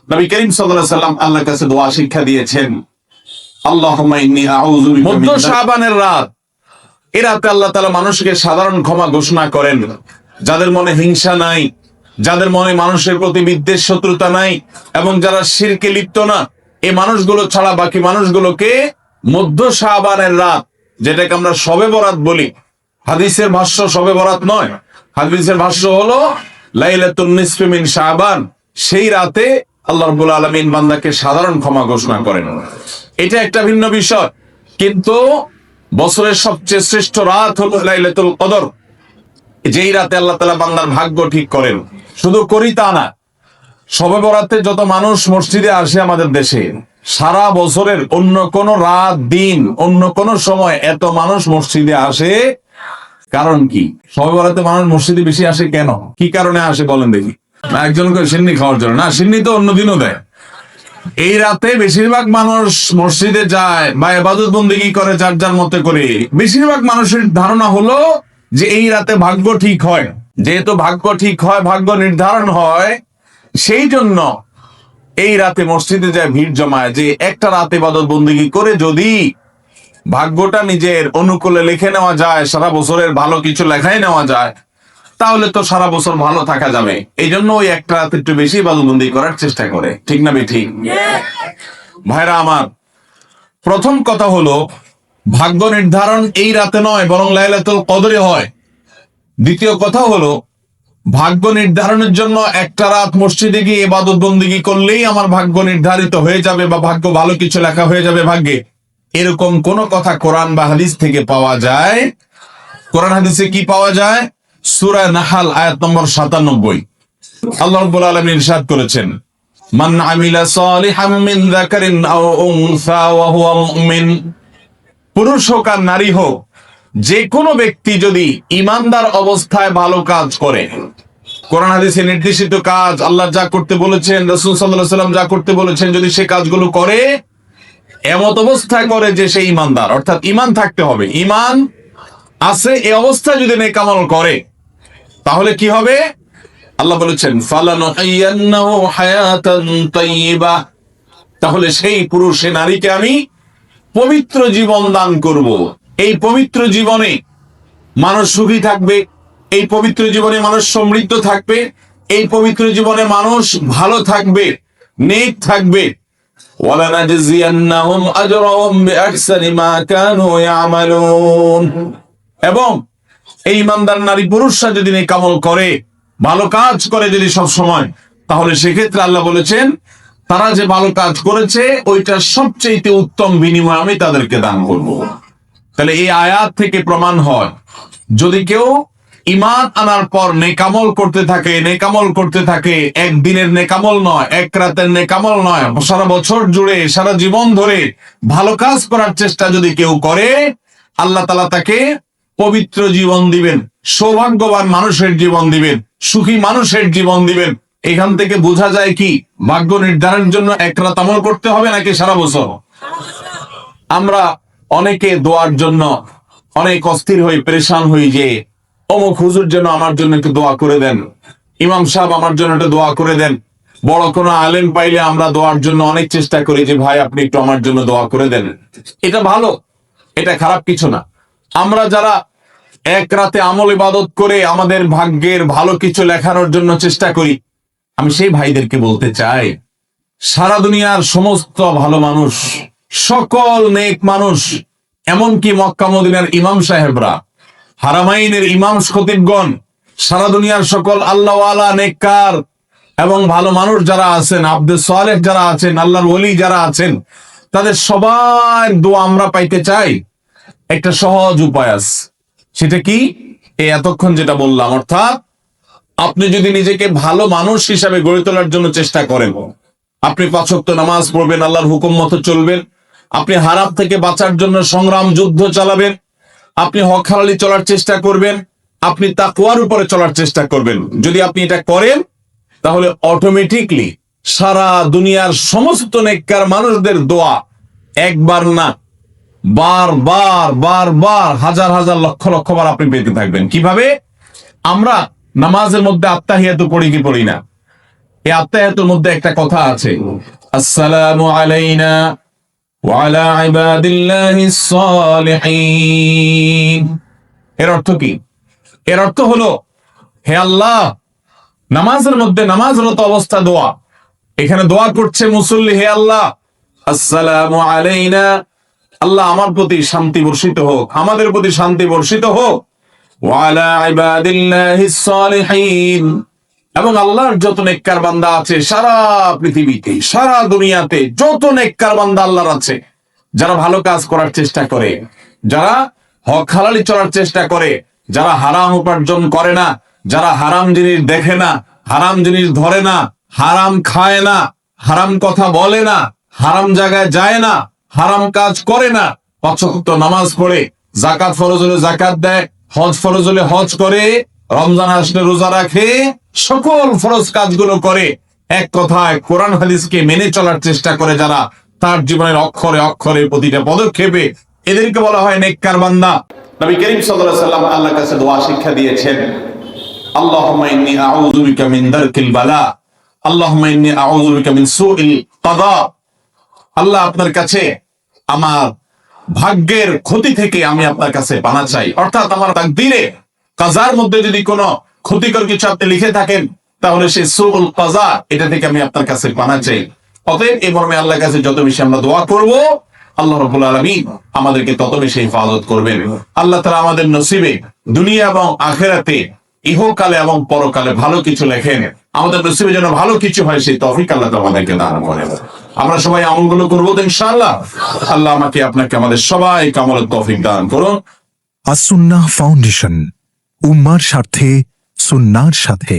নবী করিম সাল্লাল্লাহু আলাইহি ওয়াসাল্লাম আল্লাহর কাছে দোয়া শিক্ষা দিয়েছেন, আল্লাহুম্মা ইন্নী আউযু বিকা মধ্য শাবানের রাত, এই রাতে আল্লাহ তাআলা মানুষকে সাধারণ ক্ষমা ঘোষণা করেন। যাদের মনে হিংসা নাই, যাদের মনে মানুষের প্রতি বিদ্বেষ শত্রুতা নাই, এবং যারা শিরকে লিপ্ত না, এই মানুষগুলো ছাড়া বাকি মানুষগুলোকে মধ্য শাবানের রাত, যেটাকে আমরা শবে বরাত বলি, হাদিসের ভাষ্য শবে বরাত নয়, হাদিসের ভাষ্য হলো লাইলাতুন নিসফি মিন শাবান, সেই রাতে আল্লাহ রাব্বুল আলামিন বান্দাকে সাধারণ ক্ষমা ঘোষণা করেন। এটা একটা ভিন্ন বিষয়, কিন্তু বছরের সবচেয়ে শ্রেষ্ঠ রাত হলো লাইলাতুল কদর, যেই রাতে আল্লাহ তাআলা বান্দার ভাগ্য ঠিক করেন। শুধু করি তা না, শবে বরাতে যত মানুষ মসজিদে আসে আমাদের দেশে, সারা বছরের অন্য কোন রাত দিন অন্য কোন সময় এত মানুষ মসজিদে আসে কারণ কি? শবে বরাতে মানুষ মসজিদে বেশি আসে কেন? কি কারণে আসে বলেন দেখি? না একজনকে সিন্নি খাওয়ার জন্য না, সিন্নি তো অন্যদিনও দেয়। এই রাতে বেশিরভাগ মানুষ মসজিদে যায় বা ইবাদত বন্দেগী করে যার যার মতো করে। বেশিরভাগ মানুষের ধারণা হলো যে এই রাতে ভাগ্য ঠিক হয়, যেহেতু ভাগ্য ঠিক হয়, ভাগ্য নির্ধারণ হয়, সেই জন্য এই রাতে মসজিদে যায় ভিড় জমায়, যে একটা রাতে ইবাদত বন্দেগী করে যদি ভাগ্যটা নিজের অনুকূলে লিখে নেওয়া যায়, সারা বছরের ভালো কিছু লেখাই নেওয়া যায়, তাহলে তো সারা বছর ভালো থাকা যাবে। এই জন্য ওই একটা রাত একটু বেশি ইবাদতবন্দি করার চেষ্টা করে, ঠিক না ঠিক? ভাইরা আমার, প্রথম কথা হলো ভাগ্য নির্ধারণ এই রাতে নয় বরং লাইলাতুল কদরে হয়। দ্বিতীয় কথা হলো ভাগ্য নির্ধারণের জন্য একটা রাত মসজিদে গিয়ে ইবাদত বন্দেগী করলেই আমার ভাগ্য নির্ধারিত হয়ে যাবে বা ভাগ্য ভালো কিছু লেখা হয়ে যাবে ভাগ্যে, এরকম কোন কথা কোরআন বা হাদিস থেকে পাওয়া যায়? কোরআন হাদিসে কি পাওয়া যায়? সূরা নাহাল আয়াত নম্বর 97, আল্লাহ রাব্বুল আলামিন ইরশাদ করেছেন, মান আমিলা সালিহাম মিন যাকারিন আও উনসা ওয়া হুয়া মুমিন, পুরুষ হোক আর নারী হোক, যে কোনো ব্যক্তি যদি ঈমানদার অবস্থায় ভালো কাজ করে, কোরআন হাদিসে নির্দেশিত কাজ, আল্লাহ যা করতে বলেছেন, রাসূল সাল্লাল্লাহু আলাইহি ওয়াসাল্লাম যা করতে বলেছেন, যদি সে কাজগুলো করে, এমত অবস্থায় করে যে সে ঈমানদার, অর্থাৎ ঈমান থাকতে হবে, ঈমান আছে এই অবস্থায় যদি নেক আমল করে, তাহলে কি হবে? আল্লাহ বলেছেন ফালানুহিয়ান্নাহু হায়াতান তাইয়্যিবা, তাহলে সেই পুরুষ সে নারীকে আমি পবিত্র জীবন দান করব। এই পবিত্র জীবনে মানুষ সুখী থাকবে, এই পবিত্র জীবনে মানুষ সমৃদ্ধ থাকবে, এই পবিত্র জীবনে মানুষ ভালো থাকবে, নেক থাকবে। ওয়ালানাজজিয়ান্নাহুম আজরাহুম বিআহসানি মা কানু ইয়ামালুন, এবং এই ইমানদার নারী পুরুষরা যদি নেক আমল করে, ভালো কাজ করে যদি সব সময়, তাহলে সেক্ষেত্রে আল্লাহ বলেছেন তারা যে ভালো কাজ করেছে ওইটা সবচেয়ে উত্তম বিনিময় আমি তাদেরকে দান করব। তাহলে এই আয়াত থেকে প্রমাণ হয়, যদি কেউ ঈমান আনার পর নেকামল করতে থাকে, নেকামল করতে থাকে, একদিনের নেকামল নয়, এক রাতের নেকামল নয়, সারা বছর জুড়ে সারা জীবন ধরে ভালো কাজ করার চেষ্টা যদি কেউ করে, আল্লাহ তাআলা তাকে পবিত্র জীবন দিবেন, সৌভাগ্যবান মানুষের জীবন দিবেন, সুখী মানুষের জীবন দিবেন। এখান থেকে বোঝা যায় কি ভাগ্য নির্ধারণের জন্য এক রাত আমল করতে হবে নাকি সারা বছর? আমরা অনেকে দোয়ার জন্য অনেক অস্থির হই, পেরেশান হই, যে অমুক হুজুর যেন আমার জন্য একটু দোয়া করে দেন, ইমাম সাহেব আমার জন্য একটু দোয়া করে দেন। বড় কোনো আলেম পাইলে আমরা দোয়ার জন্য অনেক চেষ্টা করি যে ভাই আপনি একটু আমার জন্য দোয়া করে দেন। এটা ভালো, এটা খারাপ কিছু না। আমরা যারা এক রাতে আমল ইবাদত করে আমাদের ভাগ্যের ভালো কিছু লেখানোর জন্য চেষ্টা করি, আমি সেই ভাইদেরকে বলতে চাই, সারা দুনিয়ার সমস্ত ভালো মানুষ, সকল নেক মানুষ, এমনকি মক্কা মদিনার ইমাম সাহেবরা, হারামাইনের ইমাম খতিবগণ, সারা দুনিয়ার সকল আল্লাহওয়ালা নেককার এবং ভালো মানুষ যারা আছেন, আব্দে সালেহ যারা আছেন, আল্লাহর ওলি যারা আছেন, তাদের সবার দোয়া আমরা পাইতে চাই। একটা সহজ উপায় আছে, সেটা কি? এই এতক্ষণ যেটা বললাম, অর্থাৎ আপনি যদি নিজেকে ভালো মানুষ হিসাবে গড়ে তোলার জন্য চেষ্টা করেন, আপনি 5 ওয়াক্ত নামাজ পড়বেন, আল্লাহর হুকুম মতো চলবেন, আপনি হারাম থেকে বাঁচার জন্য সংগ্রাম যুদ্ধ চালাবেন, আপনি হক হালালি চলার চেষ্টা করবেন, আপনি তাকওয়ার উপরে চলার চেষ্টা করবেন। যদি আপনি এটা করেন, তাহলে অটোমেটিকলি সারা দুনিয়ার সমস্ত নেককার মানুষদের দোয়া একবার না, বারবার বারবার হাজার হাজার লক্ষ লক্ষ বার আপনি পেতে থাকবেন। কিভাবে? আমরা নামাজের মধ্যে আত্তাহিয়াতু পড়ি কি পড়ি না? এই আত্মায়াতের মধ্যে একটা কথা আছে, আসসালামু আলাইনা ওয়া আলা ইবাদিল্লাহিস সালিহিন। এর অর্থ কি? এর অর্থ হলো, হে আল্লাহ, নামাজের মধ্যে নামাজরত অবস্থা দোয়া, এখানে দোয়া করছে মুসল্লি, হে আল্লাহ আসসালামু আলাইনা, আল্লাহ আমার প্রতি শান্তি বর্ষিত হোক, আমাদের প্রতি শান্তি বর্ষিত হোক, ওয়া আলা ইবাদিল্লাহিস সালিহিন, এবং আল্লাহর যত নেককার বান্দা আছে সারা পৃথিবীতে, সারা দুনিয়াতে যত নেককার বান্দা আল্লাহর আছে, যারা ভালো কাজ করার চেষ্টা করে, যারা হক হালালি চলার চেষ্টা করে, যারা হারাম উপার্জন করে না, যারা হারাম জিনিস দেখে না, হারাম জিনিস ধরে না, হারাম খায় না, হারাম কথা বলে না, হারাম জায়গায় যায় না, হারাম কাজ করে না, ৫ ওয়াক্ত নামাজ পড়ে, যাকাত ফরজ হলে যাকাত দেয়, হজ ফরজ হলে হজ করে, রমজান আসলে রোজা রাখে, সকল ফরজ কাজগুলো করে, এক কথায় কোরআন হাদিসকে মেনে চলার চেষ্টা করে যারা, তার জীবনের অক্ষরে অক্ষরে প্রতিটা পদক্ষেপে, এদেরকে বলা হয় নেককার বান্দা। নবী করিম সাল্লাল্লাহু আলাইহি ওয়াসাল্লাম আল্লাহর কাছে দোয়া শিক্ষা দিয়েছেন, আল্লাহুম্মা ইন্নী আউযু বিকা মিন দারকিল বালা, আল্লাহুম্মা ইন্নী আউযু বিকা মিন সুইল কাদা। আল্লাহ, আপনার কাছে আমার ভাগ্যের ক্ষতি থেকে আমি আপনার কাছে পানা চাই, অর্থাৎ আমার তাকদীরে কাজার মধ্যে যদি কোনো ক্ষতিকর কিছু আপনি লিখে থাকেন, তাহলে সেই সুউল কাজা, এটা থেকে আমি আপনার কাছে পানা চাই। অতএব এই মর্মে আল্লাহর কাছে যত বেশি আমরা দোয়া করব, আল্লাহ রাব্বুল আলামিন আমাদেরকে তত বেশি হেফাজত করবেন। আল্লাহ তাআলা আমাদের নসিবে দুনিয়া এবং আখিরাতে, ইহকালে এবং পরকালে ভালো কিছু লেখেন, আমাদের নসিবে যেন ভালো কিছু হয় সেই তৌফিক আল্লাহ তাআলা আমাদেরকে দান করেন। আমরা সবাই আমলগুলো করবো তো ইনশাআল্লাহ। আল্লাহ আমাকে আপনাকে আমাদের সবাই আমলের তৌফিক দান করুন। আস-সুন্নাহ ফাউন্ডেশন, উম্মার স্বার্থে সুন্নাহর সাথে।